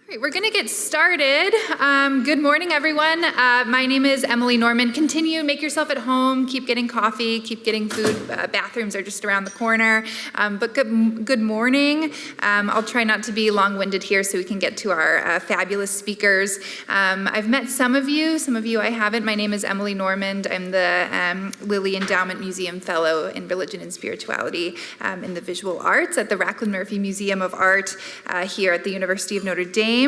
Great, we're going to get started. Good morning, everyone. My name is Emily Norman. Continue, make yourself at home, keep getting coffee, keep getting food. Bathrooms are just around the corner. But good morning. I'll try not to be long-winded here so we can get to our fabulous speakers. I've met some of you I haven't. My name is Emily Norman. I'm the Lilly Endowment Museum Fellow in Religion and Spirituality in the Visual Arts at the Rachlin Murphy Museum of Art here at the University of Notre Dame.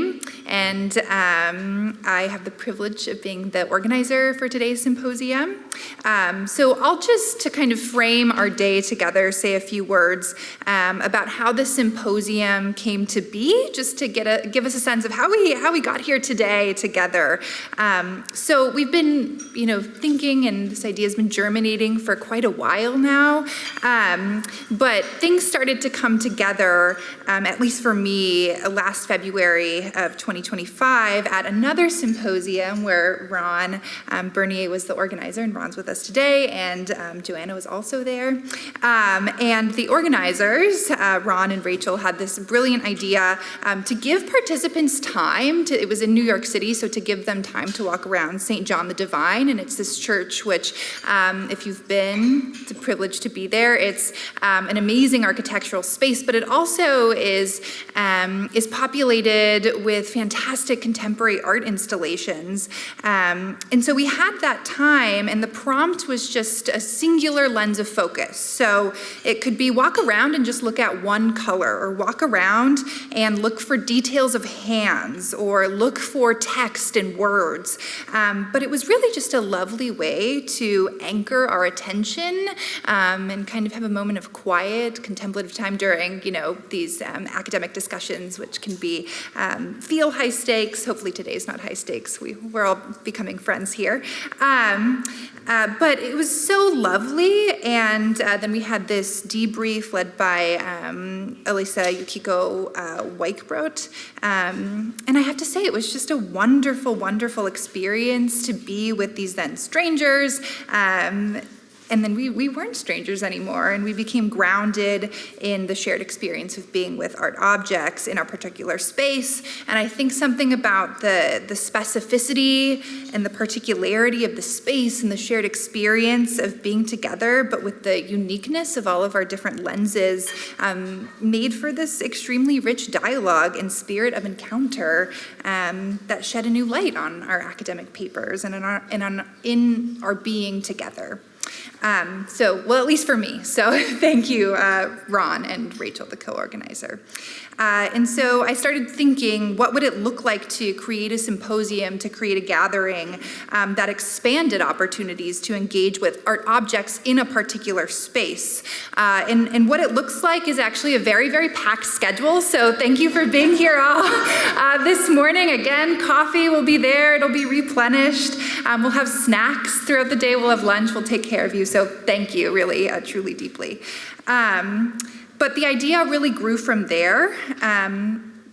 And I have the privilege of being the organizer for today's symposium. So I'll just, to kind of frame our day together, say a few words about how the symposium came to be, just to give us a sense of how we got here today together. So we've been, thinking, and this idea has been germinating for quite a while now. But things started to come together, at least for me, last February of 2025 at another symposium where Ron Bernier was the organizer, and Ron's with us today, and Joanna was also there. And the organizers, Ron and Rachel, had this brilliant idea to give participants time it was in New York City, so to give them time to walk around St. John the Divine, and it's this church which, if you've been, it's a privilege to be there. It's an amazing architectural space, but it also is populated with fantastic contemporary art installations. And so we had that time, and the prompt was just a singular lens of focus. So it could be walk around and just look at one color, or walk around and look for details of hands, or look for text and words. But it was really just a lovely way to anchor our attention and kind of have a moment of quiet, contemplative time during, these academic discussions, which can be feel high stakes. Hopefully today's not high stakes. We're all becoming friends here. But it was so lovely, and then we had this debrief led by Elisa Yukiko Weichbrot. And I have to say, it was just a wonderful, wonderful experience to be with these then strangers. And then we weren't strangers anymore, and we became grounded in the shared experience of being with art objects in our particular space. And I think something about the specificity and the particularity of the space and the shared experience of being together, but with the uniqueness of all of our different lenses, made for this extremely rich dialogue and spirit of encounter that shed a new light on our academic papers and in our being together. At least for me. So thank you, Ron and Rachel, the co-organizer. And so I started thinking, what would it look like to create a symposium, to create a gathering that expanded opportunities to engage with art objects in a particular space? And what it looks like is actually a very, very packed schedule. So thank you for being here all this morning. Again, coffee will be there. It'll be replenished. We'll have snacks throughout the day. We'll have lunch. We'll take care of you. So thank you, really, truly, deeply. But the idea really grew from there.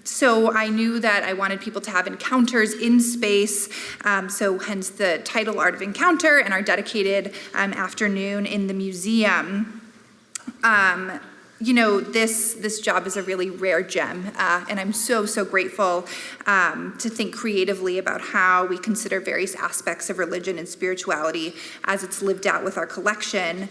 So I knew that I wanted people to have encounters in space, so hence the title, Art of Encounter, and our dedicated afternoon in the museum. This job is a really rare gem, and I'm so grateful to think creatively about how we consider various aspects of religion and spirituality as it's lived out with our collection.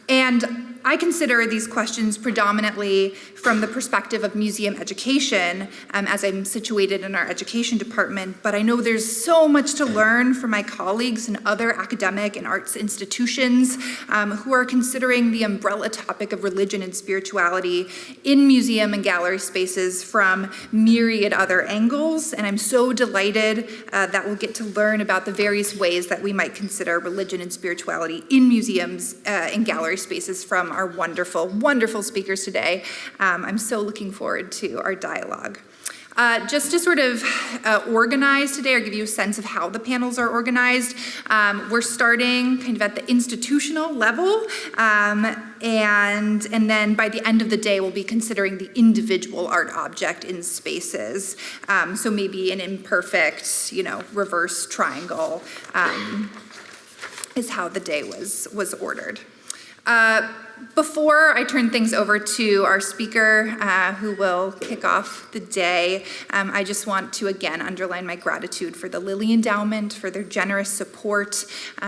And I consider these questions predominantly from the perspective of museum education, as I'm situated in our education department, but I know there's so much to learn from my colleagues in other academic and arts institutions who are considering the umbrella topic of religion and spirituality in museum and gallery spaces from myriad other angles, and I'm so delighted that we'll get to learn about the various ways that we might consider religion and spirituality in museums and gallery spaces from our wonderful, wonderful speakers today. I'm so looking forward to our dialogue. Just to sort of organize today or give you a sense of how the panels are organized, we're starting kind of at the institutional level, and then by the end of the day, we'll be considering the individual art object in spaces. So maybe an imperfect, reverse triangle is how the day was ordered. Before I turn things over to our speaker, who will kick off the day, I just want to again underline my gratitude for the Lilly Endowment, for their generous support.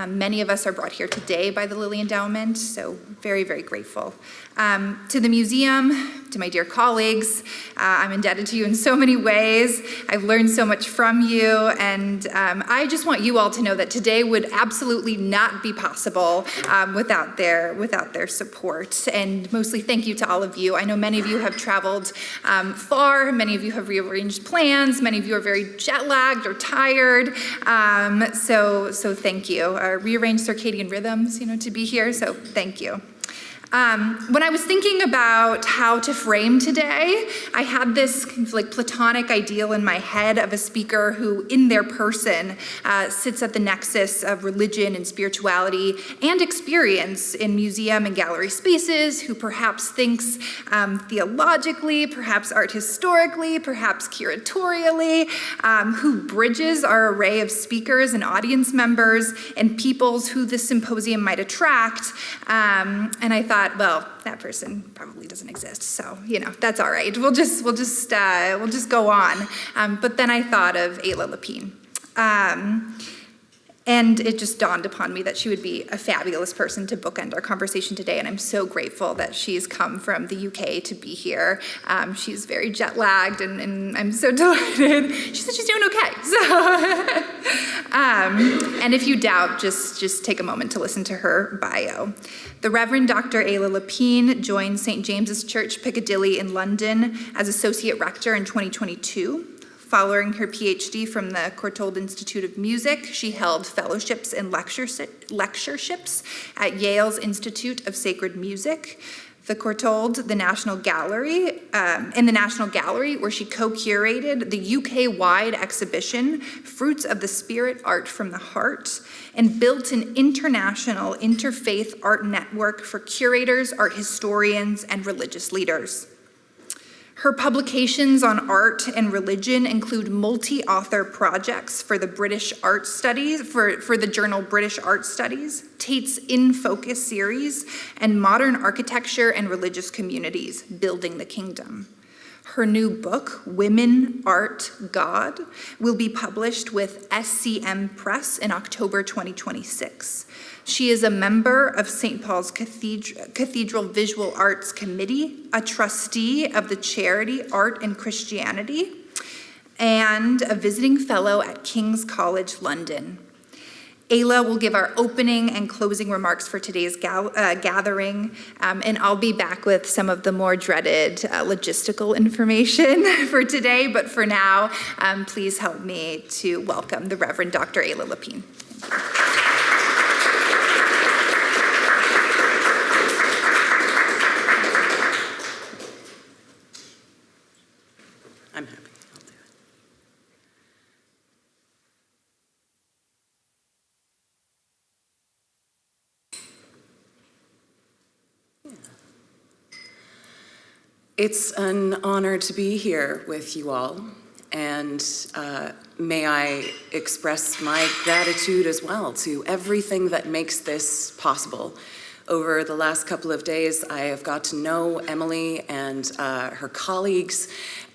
Many of us are brought here today by the Lilly Endowment, so very, very grateful. To the museum, to my dear colleagues, I'm indebted to you in so many ways. I've learned so much from you, and I just want you all to know that today would absolutely not be possible without their support. And mostly thank you to all of you. I know many of you have traveled far, many of you have rearranged plans, many of you are very jet lagged or tired, so thank you. Rearranged circadian rhythms, to be here, so thank you. When I was thinking about how to frame today, I had this kind of platonic ideal in my head of a speaker who, in their person, sits at the nexus of religion and spirituality and experience in museum and gallery spaces, who perhaps thinks theologically, perhaps art historically, perhaps curatorially, who bridges our array of speakers and audience members and peoples who this symposium might attract, and I thought, well, that person probably doesn't exist, so that's all right. We'll just go on. But then I thought of Ayla Lepine, and it just dawned upon me that she would be a fabulous person to bookend our conversation today, and I'm so grateful that she's come from the UK to be here. She's very jet lagged, and I'm so delighted. She said she's doing okay. So, and if you doubt, just take a moment to listen to her bio. The Reverend Dr. Ayla Lepine joined St. James's Church, Piccadilly in London as Associate Rector in 2022. Following her PhD from the Courtauld Institute of Music, she held fellowships and lectureships at Yale's Institute of Sacred Music, the Courtauld, the National Gallery, where she co-curated the UK-wide exhibition, Fruits of the Spirit, Art from the Heart, and built an international interfaith art network for curators, art historians, and religious leaders. Her publications on art and religion include multi-author projects for the British Art Studies, for the journal British Art Studies, Tate's In Focus series, and Modern Architecture and Religious Communities, Building the Kingdom. Her new book, Women, Art, God, will be published with SCM Press in October 2026. She is a member of St. Paul's Cathedral Visual Arts Committee, a trustee of the charity Art and Christianity, and a visiting fellow at King's College London. Ayla will give our opening and closing remarks for today's gathering, and I'll be back with some of the more dreaded logistical information for today, but for now, please help me to welcome the Reverend Dr. Ayla Lepine. I'm happy. I'll do it. Yeah. It's an honor to be here with you all, and may I express my gratitude as well to everything that makes this possible. Over the last couple of days, I have got to know Emily and her colleagues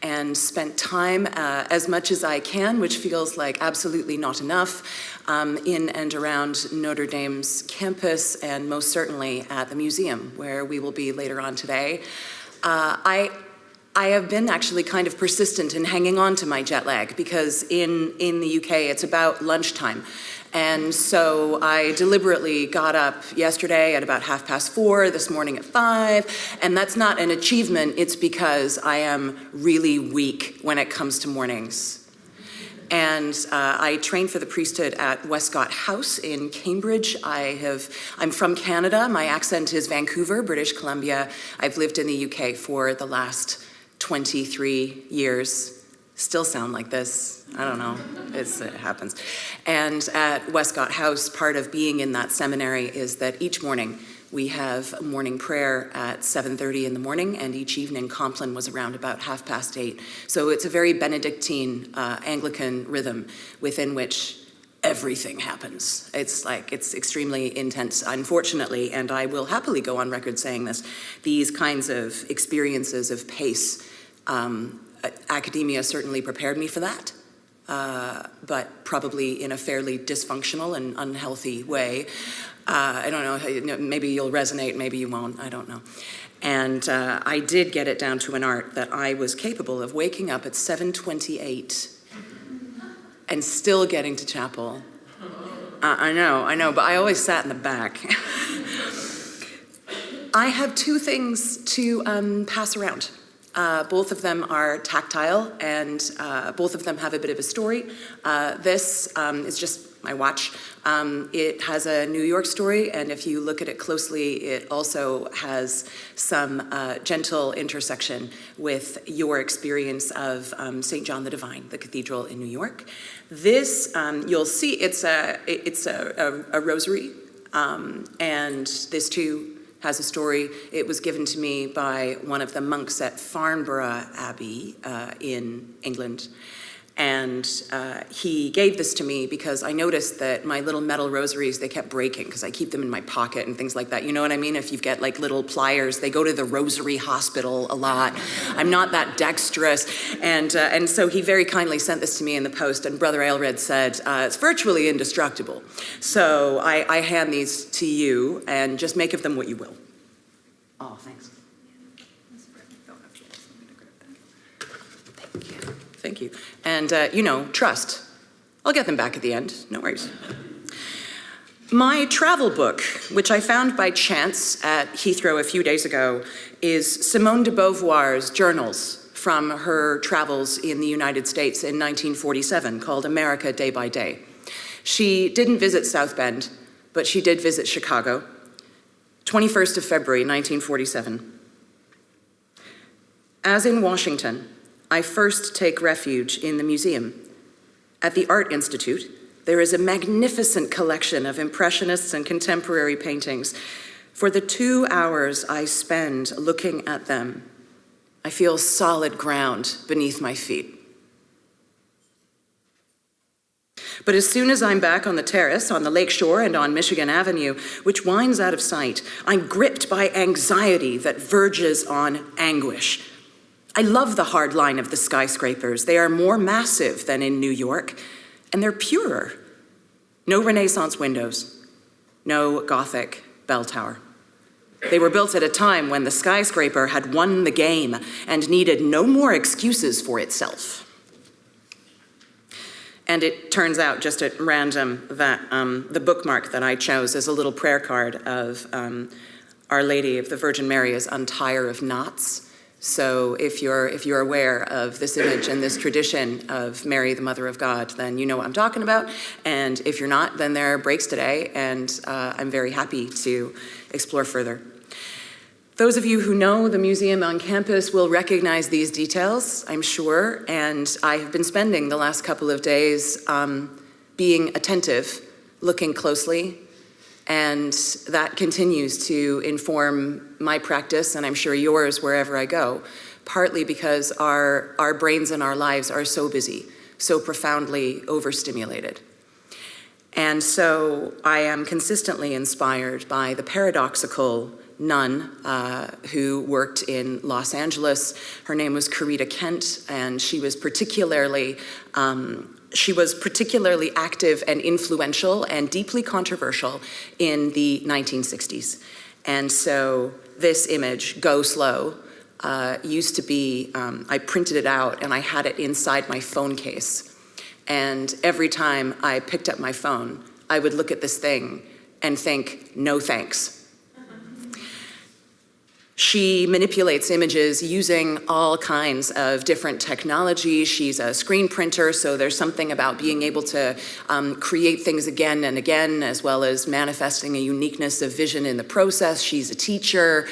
and spent time as much as I can, which feels like absolutely not enough, in and around Notre Dame's campus and most certainly at the museum, where we will be later on today. I have been actually kind of persistent in hanging on to my jet lag because in the UK it's about lunchtime. And so I deliberately got up yesterday at about 4:30, this morning at 5, and that's not an achievement, it's because I am really weak when it comes to mornings. And I trained for the priesthood at Westcott House in Cambridge. I'm from Canada, my accent is Vancouver, British Columbia. I've lived in the UK for the last 23 years. Still sound like this, I don't know, it happens. And at Westcott House, part of being in that seminary is that each morning we have morning prayer at 7:30 in the morning, and each evening Compline was around about 8:30. So it's a very Benedictine Anglican rhythm within which everything happens. It's extremely intense, unfortunately, and I will happily go on record saying this. These kinds of experiences of pace, academia certainly prepared me for that, but probably in a fairly dysfunctional and unhealthy way. I don't know, maybe you'll resonate, maybe you won't, I don't know. And I did get it down to an art that I was capable of waking up at 7:28 and still getting to chapel. I know, but I always sat in the back. I have two things to pass around. Both of them are tactile, and both of them have a bit of a story. This is just my watch. It has a New York story, and if you look at it closely, it also has some gentle intersection with your experience of St. John the Divine, the cathedral in New York. This, you'll see, it's a rosary, and this too has a story. It was given to me by one of the monks at Farnborough Abbey in England. And he gave this to me because I noticed that my little metal rosaries, they kept breaking because I keep them in my pocket and things like that. You know what I mean? If you get like little pliers, they go to the rosary hospital a lot. I'm not that dexterous. And so he very kindly sent this to me in the post, and Brother Aelred said, it's virtually indestructible. So I hand these to you, and just make of them what you will. Oh, thanks. Thank you. And, trust. I'll get them back at the end, no worries. My travel book, which I found by chance at Heathrow a few days ago, is Simone de Beauvoir's journals from her travels in the United States in 1947, called America Day by Day. She didn't visit South Bend, but she did visit Chicago, 21st of February, 1947. As in Washington, I first take refuge in the museum. At the Art Institute, there is a magnificent collection of Impressionists and contemporary paintings. For the 2 hours I spend looking at them, I feel solid ground beneath my feet. But as soon as I'm back on the terrace, on the lake shore, and on Michigan Avenue, which winds out of sight, I'm gripped by anxiety that verges on anguish. I love the hard line of the skyscrapers. They are more massive than in New York, and they're purer. No Renaissance windows, no Gothic bell tower. They were built at a time when the skyscraper had won the game and needed no more excuses for itself. And it turns out, just at random, that the bookmark that I chose is a little prayer card of Our Lady of the Virgin Mary as Untier of Knots. So if you're aware of this image and this tradition of Mary, the Mother of God, then you know what I'm talking about. And if you're not, then there are breaks today, and I'm very happy to explore further. Those of you who know the museum on campus will recognize these details, I'm sure, and I have been spending the last couple of days being attentive, looking closely, and that continues to inform my practice, and I'm sure yours wherever I go, partly because our brains and our lives are so busy, so profoundly overstimulated. And so I am consistently inspired by the paradoxical nun who worked in Los Angeles. Her name was Corita Kent, and she was particularly active and influential and deeply controversial in the 1960s. And so this image, Go Slow, used to be, I printed it out and I had it inside my phone case. And every time I picked up my phone, I would look at this thing and think, no thanks. She manipulates images using all kinds of different technology. She's a screen printer, so there's something about being able to create things again and again, as well as manifesting a uniqueness of vision in the process. She's a teacher,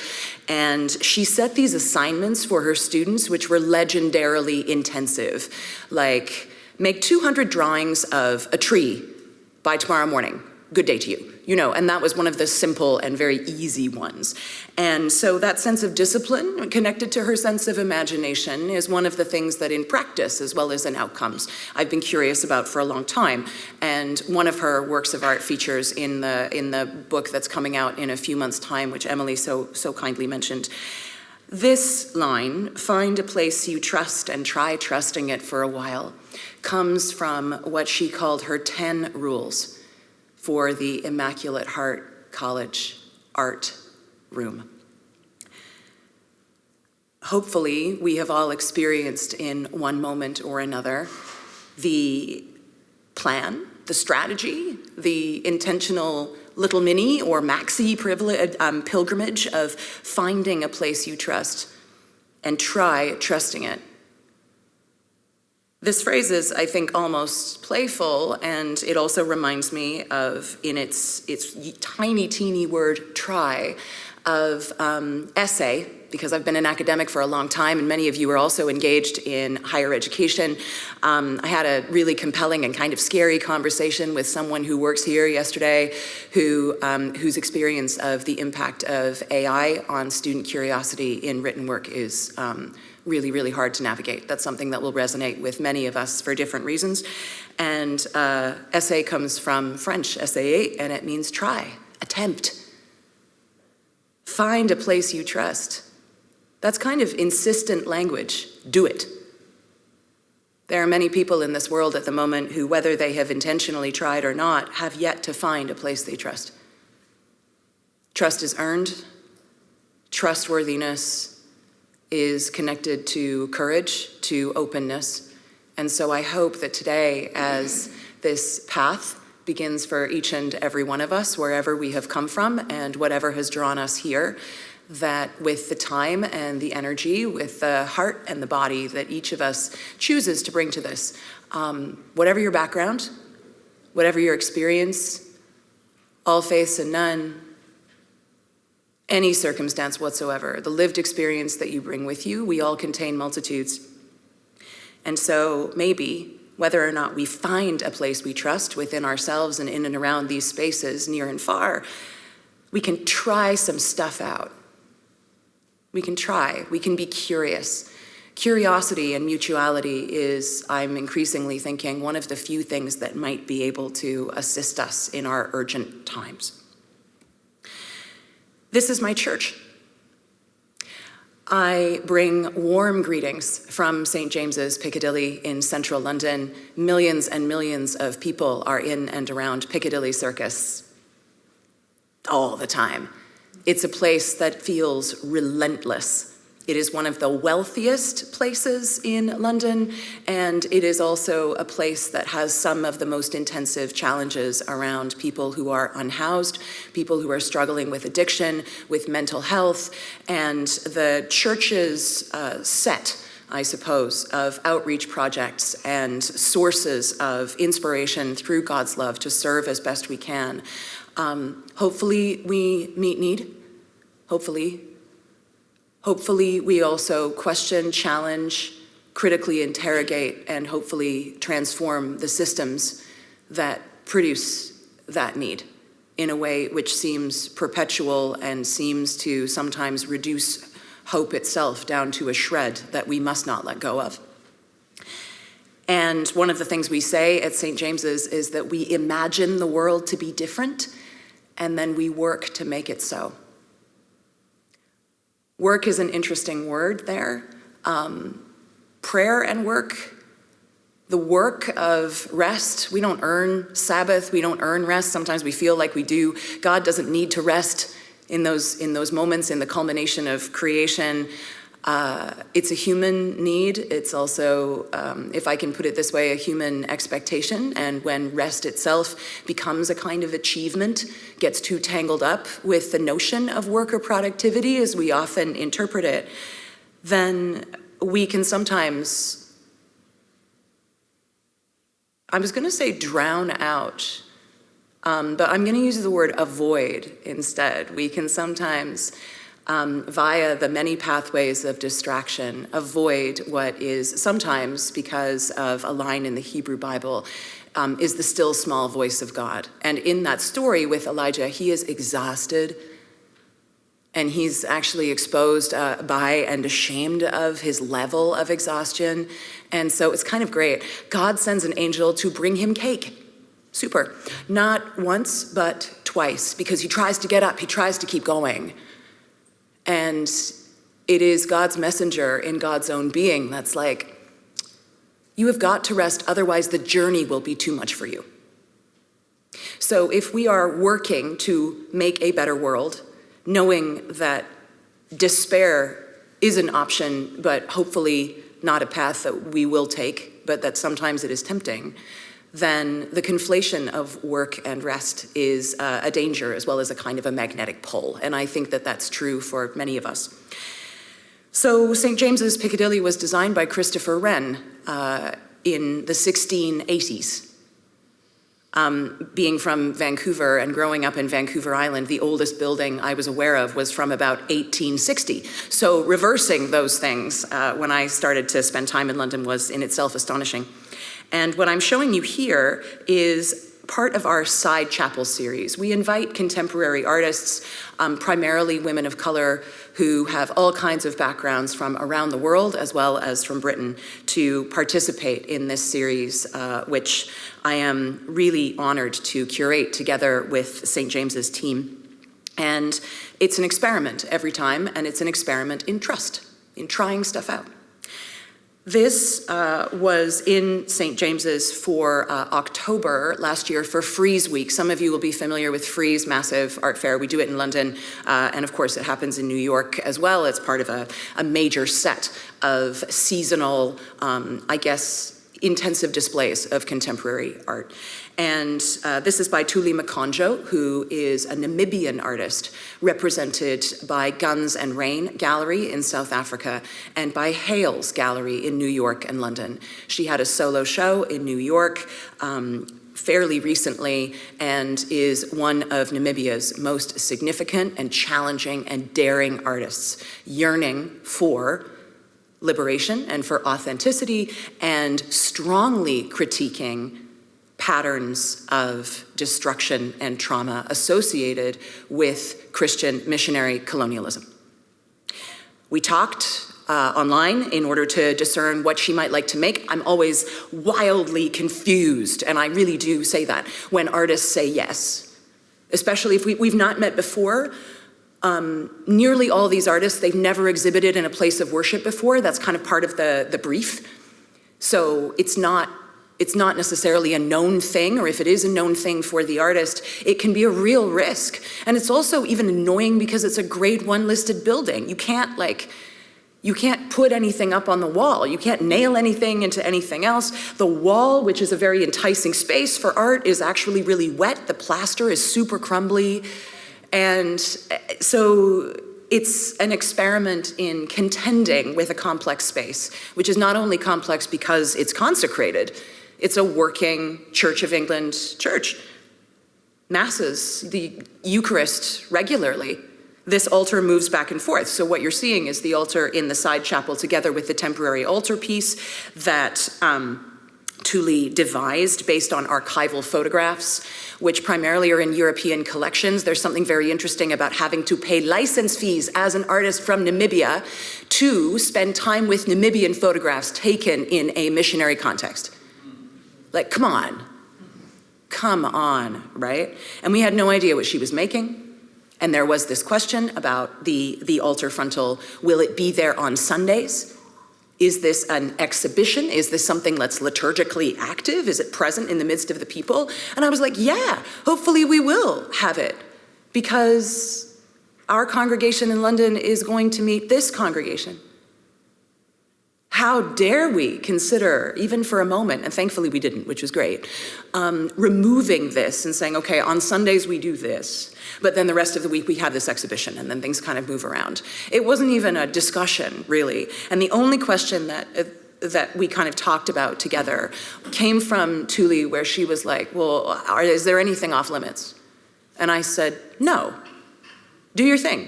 and she set these assignments for her students, which were legendarily intensive, like make 200 drawings of a tree by tomorrow morning. good day to you, you know, and that was one of the simple and very easy ones. And so that sense of discipline connected to her sense of imagination is one of the things that in practice as well as in outcomes I've been curious about for a long time. And one of her works of art features in the book that's coming out in a few months' time, which Emily so kindly mentioned. This line, find a place you trust and try trusting it for a while, comes from what she called her 10 rules for the Immaculate Heart College art room. Hopefully, we have all experienced in one moment or another the plan, the strategy, the intentional little mini or maxi pilgrimage of finding a place you trust and try trusting it. This phrase is, I think, almost playful, and it also reminds me of, in its tiny, teeny word, try, of essay, because I've been an academic for a long time, and many of you are also engaged in higher education. I had a really compelling and kind of scary conversation with someone who works here yesterday, whose experience of the impact of AI on student curiosity in written work is really, really hard to navigate. That's something that will resonate with many of us for different reasons. And essay comes from French, essay, and it means try, attempt. Find a place you trust. That's kind of insistent language. Do it. There are many people in this world at the moment who, whether they have intentionally tried or not, have yet to find a place they trust. Trust is earned. Trustworthiness is connected to courage, to openness. And so I hope that today, as this path begins for each and every one of us, wherever we have come from and whatever has drawn us here, that with the time and the energy, with the heart and the body that each of us chooses to bring to this, whatever your background, whatever your experience, all faiths and none, any circumstance whatsoever, the lived experience that you bring with you, we all contain multitudes. And so maybe, whether or not we find a place we trust within ourselves and in and around these spaces, near and far, we can try some stuff out. We can try, we can be curious. Curiosity and mutuality is, I'm increasingly thinking, one of the few things that might be able to assist us in our urgent times. This is my church. I bring warm greetings from St. James's, Piccadilly in central London. Millions and millions of people are in and around Piccadilly Circus all the time. It's a place that feels relentless. It is one of the wealthiest places in London, and it is also a place that has some of the most intensive challenges around people who are unhoused, people who are struggling with addiction, with mental health, and the church's set, I suppose, of outreach projects and sources of inspiration through God's love to serve as best we can. Hopefully we meet need, hopefully we also question, challenge, critically interrogate, and hopefully transform the systems that produce that need in a way which seems perpetual and seems to sometimes reduce hope itself down to a shred that we must not let go of. And one of the things we say at St. James's is that we imagine the world to be different, and then we work to make it so. Work is an interesting word there. Prayer and work, the work of rest. We don't earn Sabbath, we don't earn rest. Sometimes we feel like we do. God doesn't need to rest in those moments, in the culmination of creation. It's a human need. It's also, if I can put it this way, a human expectation. And when rest itself becomes a kind of achievement, gets too tangled up with the notion of work or productivity as we often interpret it, then we can sometimes, I was gonna say drown out, but I'm gonna use the word avoid instead. We can sometimes, via the many pathways of distraction, avoid what is sometimes, because of a line in the Hebrew Bible, is the still small voice of God. And in that story with Elijah, he is exhausted, and he's actually exposed by and ashamed of his level of exhaustion. And so it's kind of great. God sends an angel to bring him cake. Super. Not once, but twice, because he tries to get up, he tries to keep going. And it is God's messenger in God's own being that's like, you have got to rest, otherwise the journey will be too much for you. So if we are working to make a better world, knowing that despair is an option, but hopefully not a path that we will take, but that sometimes it is tempting, then the conflation of work and rest is a danger as well as a kind of a magnetic pull. And I think that that's true for many of us. So St. James's Piccadilly was designed by Christopher Wren in the 1680s. Being from Vancouver and growing up in Vancouver Island, the oldest building I was aware of was from about 1860. So reversing those things when I started to spend time in London was in itself astonishing. And what I'm showing you here is part of our Side Chapel series. We invite contemporary artists, primarily women of color who have all kinds of backgrounds from around the world as well as from Britain, to participate in this series, which I am really honored to curate together with St. James's team. And it's an experiment every time, and it's an experiment in trust, in trying stuff out. This was in St. James's for October last year for Frieze Week. Some of you will be familiar with Frieze, massive art fair. We do it in London, and of course it happens in New York as well. It's part of a major set of seasonal, I guess, intensive displays of contemporary art. And this is by Tuli Makonjo, who is a Namibian artist represented by Guns and Rain Gallery in South Africa and by Hales Gallery in New York and London. She had a solo show in New York fairly recently and is one of Namibia's most significant and challenging and daring artists, yearning for liberation and for authenticity, and strongly critiquing patterns of destruction and trauma associated with Christian missionary colonialism. We talked online in order to discern what she might like to make. I'm always wildly confused, and I really do say that, when artists say yes, especially if we've not met before. Nearly all these artists, they've never exhibited in a place of worship before. That's kind of part of the brief. So it's not necessarily a known thing, or if it is a known thing for the artist, it can be a real risk. And it's also even annoying because it's a grade 1 listed building. You can't put anything up on the wall. You can't nail anything into anything else. The wall, which is a very enticing space for art, is actually really wet. The plaster is super crumbly. And so it's an experiment in contending with a complex space, which is not only complex because it's consecrated, it's a working Church of England church. Masses, the Eucharist regularly. This altar moves back and forth. So what you're seeing is the altar in the side chapel together with the temporary altarpiece that Tuli devised based on archival photographs, which primarily are in European collections. There's something very interesting about having to pay license fees as an artist from Namibia to spend time with Namibian photographs taken in a missionary context. Like, come on, right? And we had no idea what she was making. And there was this question about the altar frontal. Will it be there on Sundays? Is this an exhibition? Is this something that's liturgically active? Is it present in the midst of the people? And I was like, yeah, hopefully we will have it, because our congregation in London is going to meet this congregation. How dare we consider, even for a moment, and thankfully we didn't, which was great, removing this and saying, okay, on Sundays we do this, but then the rest of the week we have this exhibition, and then things kind of move around. It wasn't even a discussion, really. And the only question that we kind of talked about together came from Tuli, where she was like, well, is there anything off limits? And I said, no, do your thing.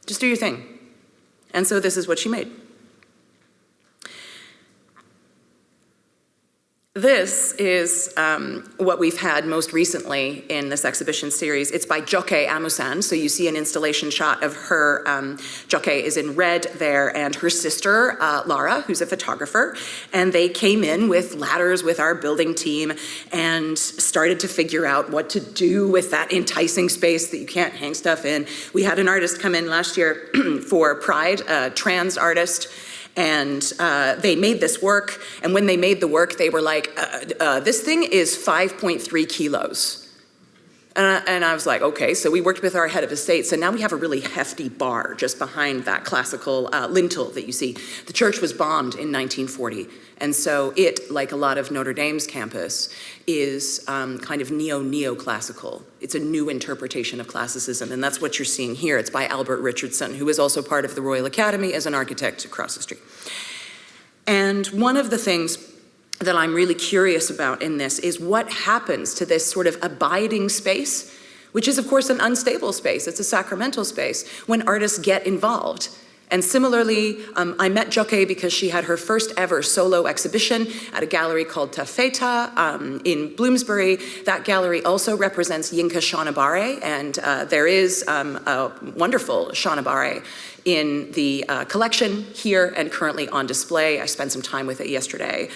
Just do your thing. And so this is what she made. This is what we've had most recently in this exhibition series. It's by Joke Amusan, so you see an installation shot of her. Joke is in red there, and her sister, Lara, who's a photographer, and they came in with ladders with our building team and started to figure out what to do with that enticing space that you can't hang stuff in. We had an artist come in last year for Pride, a trans artist, and they made this work, and when they made the work, they were like, this thing is 5.3 kilos. And I was like, okay, so we worked with our head of estate, so now we have a really hefty bar just behind that classical lintel that you see. The church was bombed in 1940, and so it, like a lot of Notre Dame's campus, is kind of neoclassical. It's a new interpretation of classicism, and that's what you're seeing here. It's by Albert Richardson, who is also part of the Royal Academy as an architect across the street. And one of the things that I'm really curious about in this is what happens to this sort of abiding space, which is of course an unstable space, it's a sacramental space, when artists get involved. And similarly, I met Joke because she had her first ever solo exhibition at a gallery called Tafeta in Bloomsbury. That gallery also represents Yinka Shonibare, and there is a wonderful Shonibare in the collection here and currently on display. I spent some time with it yesterday.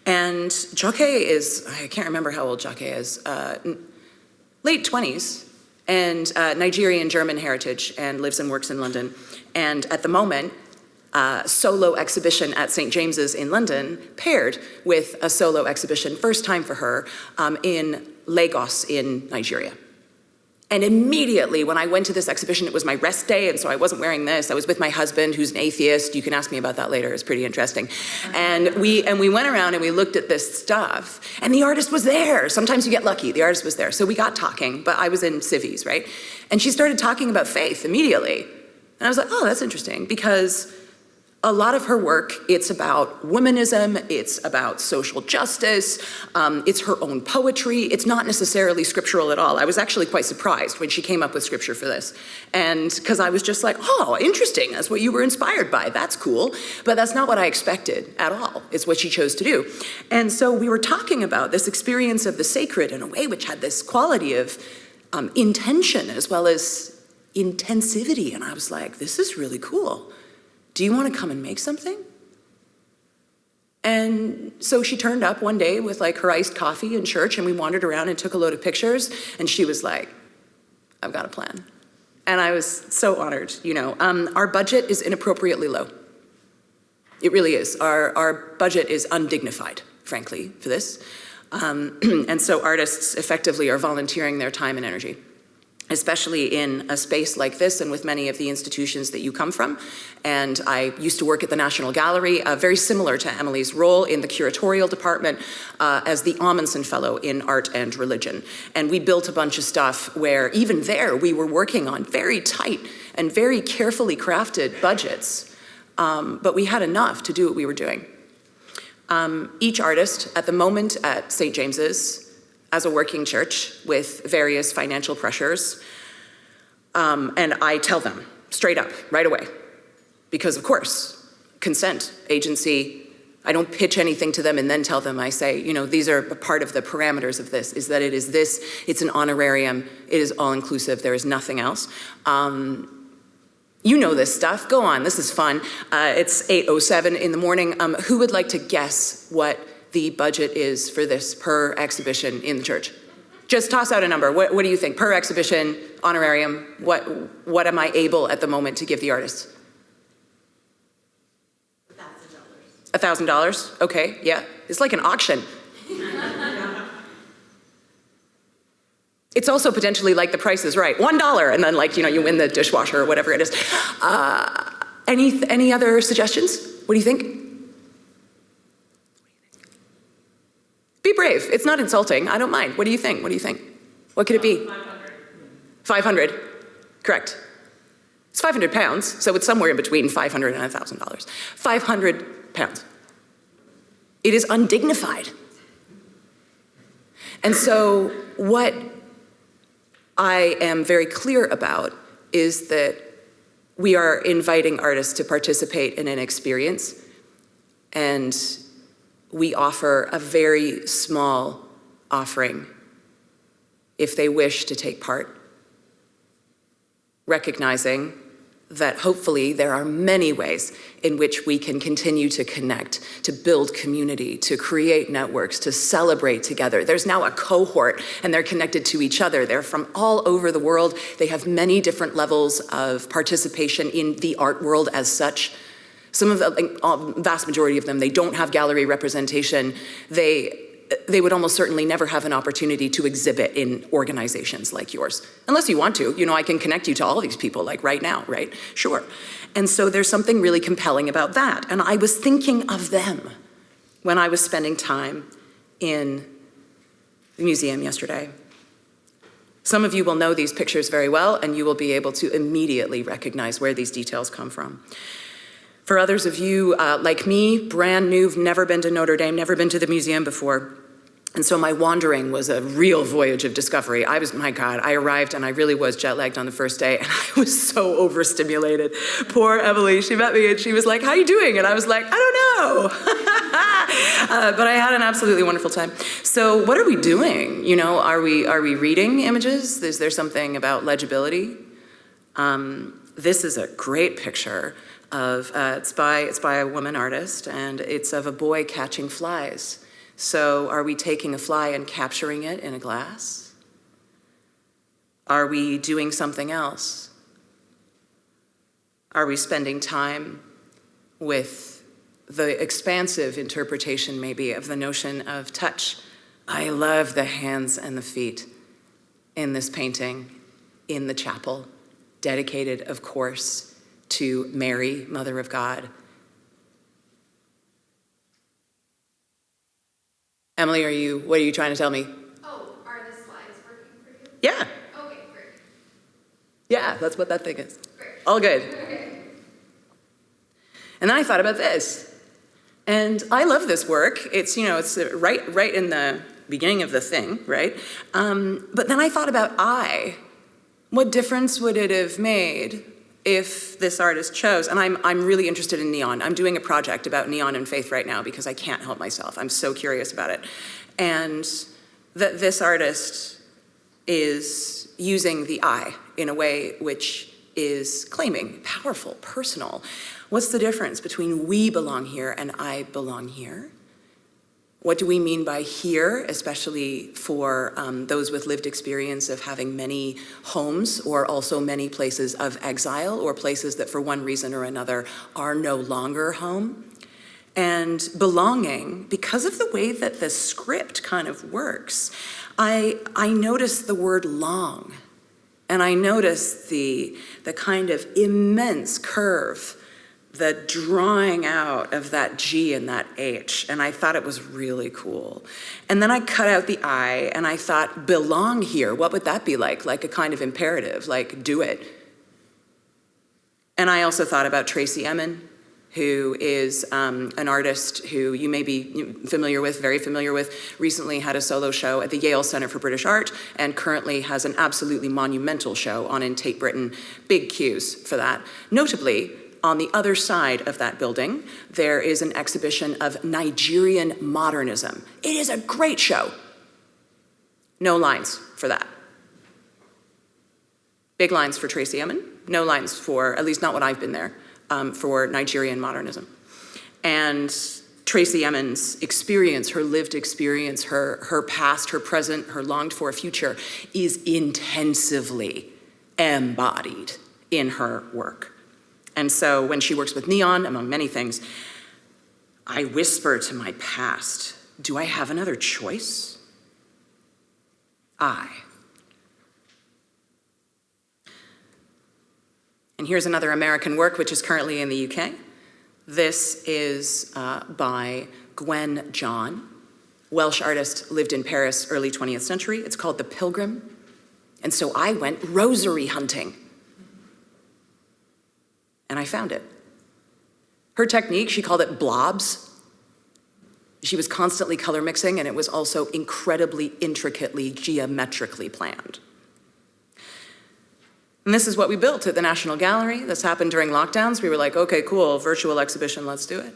And Joke is, I can't remember how old Joke is, late 20s, and Nigerian German heritage, and lives and works in London. And at the moment, solo exhibition at St. James's in London, paired with a solo exhibition, first time for her, in Lagos in Nigeria. And immediately when I went to this exhibition, it was my rest day, and so I wasn't wearing this. I was with my husband, who's an atheist. You can ask me about that later, it's pretty interesting. And we went around and we looked at this stuff, and the artist was there. Sometimes you get lucky, the artist was there. So we got talking, but I was in civies, right? And she started talking about faith immediately. And I was like, oh, that's interesting, because a lot of her work, it's about womanism, it's about social justice, it's her own poetry, it's not necessarily scriptural at all. I was actually quite surprised when she came up with scripture for this. And because I was just like, oh, interesting, that's what you were inspired by, that's cool. But that's not what I expected at all, it's what she chose to do. And so we were talking about this experience of the sacred in a way which had this quality of intention as well as intensivity. And I was like, this is really cool. Do you want to come and make something? And so she turned up one day with like her iced coffee in church, and we wandered around and took a load of pictures, and she was like, I've got a plan. And I was so honored, you know. Our budget is inappropriately low. It really is. Our budget is undignified, frankly, for this. And so artists effectively are volunteering their time and energy, especially in a space like this and with many of the institutions that you come from. And I used to work at the National Gallery, very similar to Emily's role in the curatorial department as the Amundsen Fellow in Art and Religion. And we built a bunch of stuff where even there we were working on very tight and very carefully crafted budgets, but we had enough to do what we were doing. Each artist at the moment at St. James's, as a working church with various financial pressures, and I tell them straight up, right away, because of course, consent, agency, I don't pitch anything to them and then tell them, I say, you know, these are part of the parameters of this, is that it is this, it's an honorarium, it is all-inclusive, there is nothing else. You know this stuff, go on, this is fun. It's 8:07 in the morning. Who would like to guess what the budget is for this per exhibition in the church? Just toss out a number. What do you think? Per exhibition, honorarium, what am I able at the moment to give the artists? $1,000. $1,000? Okay, yeah. It's like an auction. It's also potentially like The Price is Right. $1, and then like, you know, you win the dishwasher or whatever it is. Any other suggestions? What do you think? Be brave. It's not insulting. I don't mind. What do you think? What do you think? What could it be? 500. 500. Correct. It's 500 pounds, so it's somewhere in between $500 and $1,000. 500 pounds. It is undignified. And so what I am very clear about is that we are inviting artists to participate in an experience, and we offer a very small offering if they wish to take part, recognizing that hopefully there are many ways in which we can continue to connect, to build community, to create networks, to celebrate together. There's now a cohort, and they're connected to each other. They're from all over the world. They have many different levels of participation in the art world as such. Some of the vast majority of them, they don't have gallery representation. They would almost certainly never have an opportunity to exhibit in organizations like yours. Unless you want to, I can connect you to all these people like right now, right? Sure. And so there's something really compelling about that. And I was thinking of them when I was spending time in the museum yesterday. Some of you will know these pictures very well, and you will be able to immediately recognize where these details come from. For others of you, like me, brand new, never been to Notre Dame, never been to the museum before. And so my wandering was a real voyage of discovery. My God, I arrived and I really was jet lagged on the first day, and I was so overstimulated. Poor Emily, she met me and she was like, "How you doing?" And I was like, "I don't know." But I had an absolutely wonderful time. So what are we doing? Are we reading images? Is there something about legibility? This is a great picture of, it's by a woman artist, and it's of a boy catching flies. So are we taking a fly and capturing it in a glass? Are we doing something else? Are we spending time with the expansive interpretation, maybe, of the notion of touch? I love the hands and the feet in this painting in the chapel, dedicated, of course, to Mary, Mother of God. Emily, what are you trying to tell me? Oh, are the slides working for you? Yeah. Okay, great. Yeah, that's what that thing is. Great. All good. Okay. And then I thought about this. And I love this work. It's, it's right in the beginning of the thing, right? But then I thought about what difference would it have made if this artist chose, and I'm really interested in neon. I'm doing a project about neon and faith right now because I can't help myself. I'm so curious about it. And that this artist is using the I in a way which is claiming, powerful, personal. What's the difference between we belong here and I belong here? What do we mean by here, especially for those with lived experience of having many homes, or also many places of exile, or places that for one reason or another are no longer home? And belonging, because of the way that the script kind of works, I noticed the word long, and I noticed the kind of immense curve, the drawing out of that G and that H, and I thought it was really cool. And then I cut out the I, and I thought, belong here, what would that be like? Like a kind of imperative, like do it. And I also thought about Tracey Emin, who is an artist who you may be very familiar with, recently had a solo show at the Yale Center for British Art, and currently has an absolutely monumental show on in Tate, Britain. Big cues for that. Notably, on the other side of that building, there is an exhibition of Nigerian modernism. It is a great show. No lines for that. Big lines for Tracey Emin. No lines for, at least not when I've been there, for Nigerian modernism. And Tracey Emin's experience, her lived experience, her past, her present, her longed for future is intensively embodied in her work. And so when she works with neon, among many things, I whisper to my past, do I have another choice? And here's another American work, which is currently in the UK. This is by Gwen John, Welsh artist, lived in Paris, early 20th century. It's called The Pilgrim. And so I went rosary hunting. And I found it. Her technique, she called it blobs. She was constantly color mixing, and it was also incredibly intricately, geometrically planned. And this is what we built at the National Gallery. This happened during lockdowns. We were like, okay, cool, virtual exhibition, let's do it.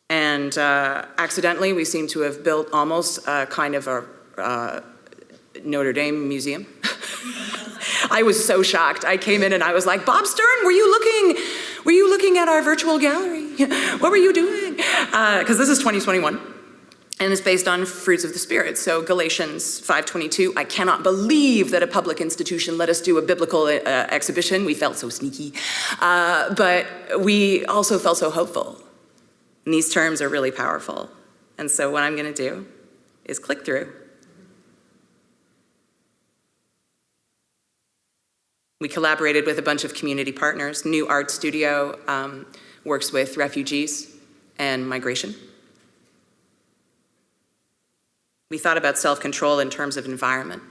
And And accidentally, we seem to have built almost kind of a Notre Dame museum. I was so shocked. I came in and I was like, Bob Stern, were you looking at our virtual gallery? What were you doing? Because this is 2021. And it's based on fruits of the Spirit. So Galatians 5:22, I cannot believe that a public institution let us do a biblical exhibition. We felt so sneaky. But we also felt so hopeful. And these terms are really powerful. And so what I'm going to do is click through. We collaborated with a bunch of community partners. New Art Studio works with refugees and migration. We thought about self-control in terms of environment.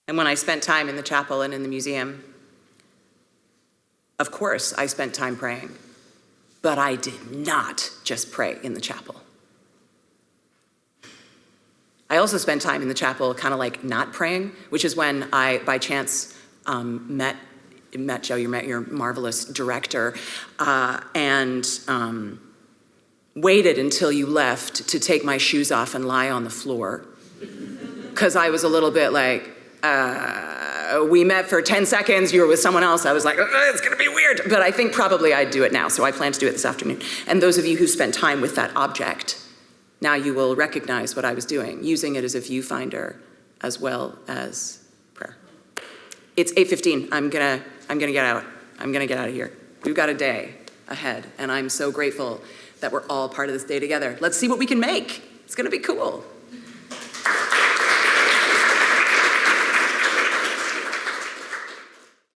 And when I spent time in the chapel and in the museum, of course I spent time praying, but I did not just pray in the chapel. I also spent time in the chapel kind of like not praying, which is when I, by chance, met Joe, you met your marvelous director, and waited until you left to take my shoes off and lie on the floor. Because I was a little bit like, we met for 10 seconds, you were with someone else. I was like, it's gonna be weird. But I think probably I'd do it now, so I plan to do it this afternoon. And those of you who spent time with that object, now you will recognize what I was doing, using it as a viewfinder as well as prayer. It's 8:15, I'm gonna get out. I'm gonna get out of here. We've got a day ahead, and I'm so grateful that we're all part of this day together. Let's see what we can make. It's gonna be cool.